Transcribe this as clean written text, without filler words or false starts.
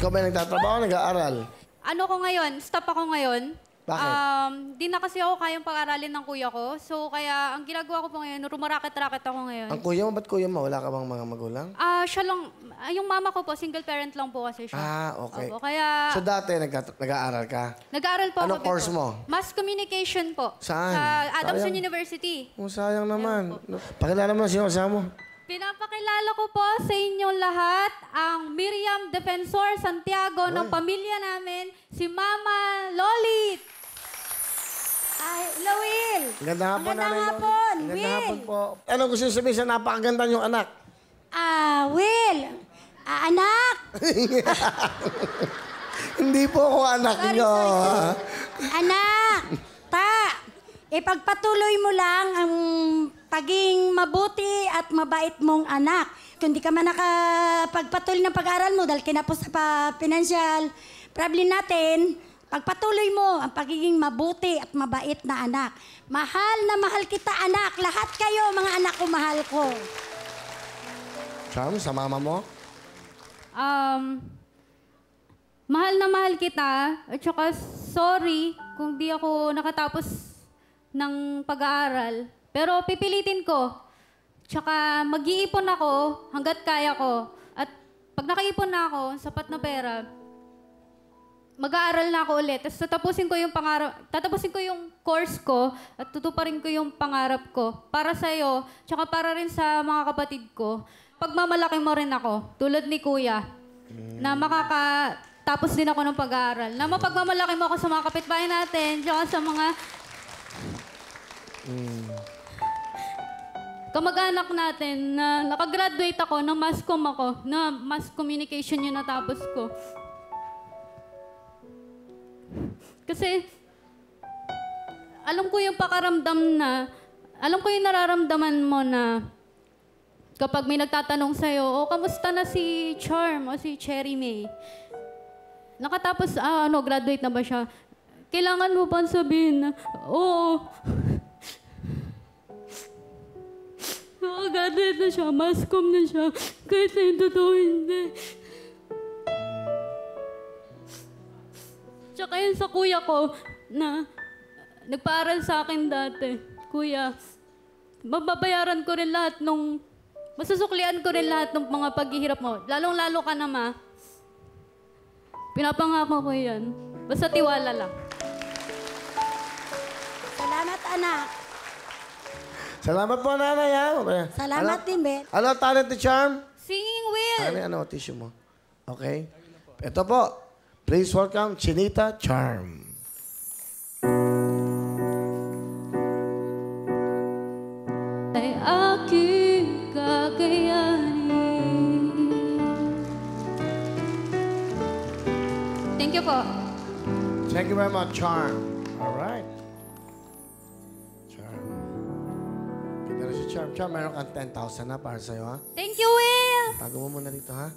Ikaw ba nagtatrabaho o nag-aaral? Ano ko ngayon? Stop ako ngayon. Bakit? Di na kasi ako kayang pag-aralin ng kuya ko. So, kaya ang ginagawa ko po ngayon, rumarakit-rakit ako ngayon. Ang kuya mo, ba't kuya mo? Wala ka bang mga magulang? Siya lang, yung mama ko po, single parent lang po kasi siya. Okay. Opo, kaya So dati nag-aaral ka? nag-aaral po Anong ako. course mo? Mass Communication po. Saan? Sa Adamson Sayang. University. Sayang naman. Pakilala mo na sino kasama mo. Pinapakilala ko po sa inyong lahat ang Miriam Defensor Santiago ng pamilya namin, si Mama Lolit. Ay, hello, Will. Magandang hapon, Nanay Lolit. hapon, Magandang Will. hapon po. Ano gusto niyo sabihin sa napakaganda niyong anak? Will. Anak. Hindi po ako anak niyo. Anak. Ipagpatuloy mo lang ang paging mabuti at mabait mong anak. Kung di ka man nakapagpatuloy ng pag-aaral mo dahil kinapos sa financial problem natin, pagpatuloy mo ang pagiging mabuti at mabait na anak. Mahal na mahal kita, anak. Lahat kayo, mga anak ko, mahal ko. Charm, sa mama mo? Mahal na mahal kita, at saka sorry kung di ako nakatapos ng pag-aaral. Pero pipilitin ko. Tsaka mag-iipon ako hanggat kaya ko. At pag nakaipon na ako, sapat na pera, mag-aaral na ako ulit. Tapos tatapusin ko yung course ko at tutuparin ko yung pangarap ko. Para sa'yo, tsaka para rin sa mga kapatid ko. Pagmamalaki mo rin ako, tulad ni Kuya, na makakatapos din ako ng pag-aaral. Na mapagmamalaki mo ako sa mga kapitbahay natin, tsaka sa mga kamag-anak natin na nakagraduate ako, na mass communication yung natapos ko. Kasi, alam ko yung nararamdaman mo na kapag may nagtatanong sa'yo, kamusta na si Charm o si Cherry May? Nakatapos, graduate na ba siya? Kailangan mo pa sabihin na, oo. Nakagaduate na siya, mass-com na siya, kahit na yung totoo hindi. Tsaka yun sa kuya ko na nagpaaral sa akin dati. Kuya, mababayaran ko rin lahat masusuklian ko rin lahat ng mga paghihirap mo. Lalong-lalo ka na, Ma. Pinapangako ko yan. Basta tiwala lang. Salamat, anak. Salamat po, Nanay. Salamat din, Ben. Ano talent ni Charm? Singing Will! Ano, tissue mo? Okay. Ito po. Please welcome Chinita Charm. Ay aking kakayanin. Thank you po. Thank you very much, Charm. All right. Charm. Kita na si Charm. Charm, meron kang 10,000 na para sa'yo, ha? Thank you, Will! Tago mo muna dito, ha?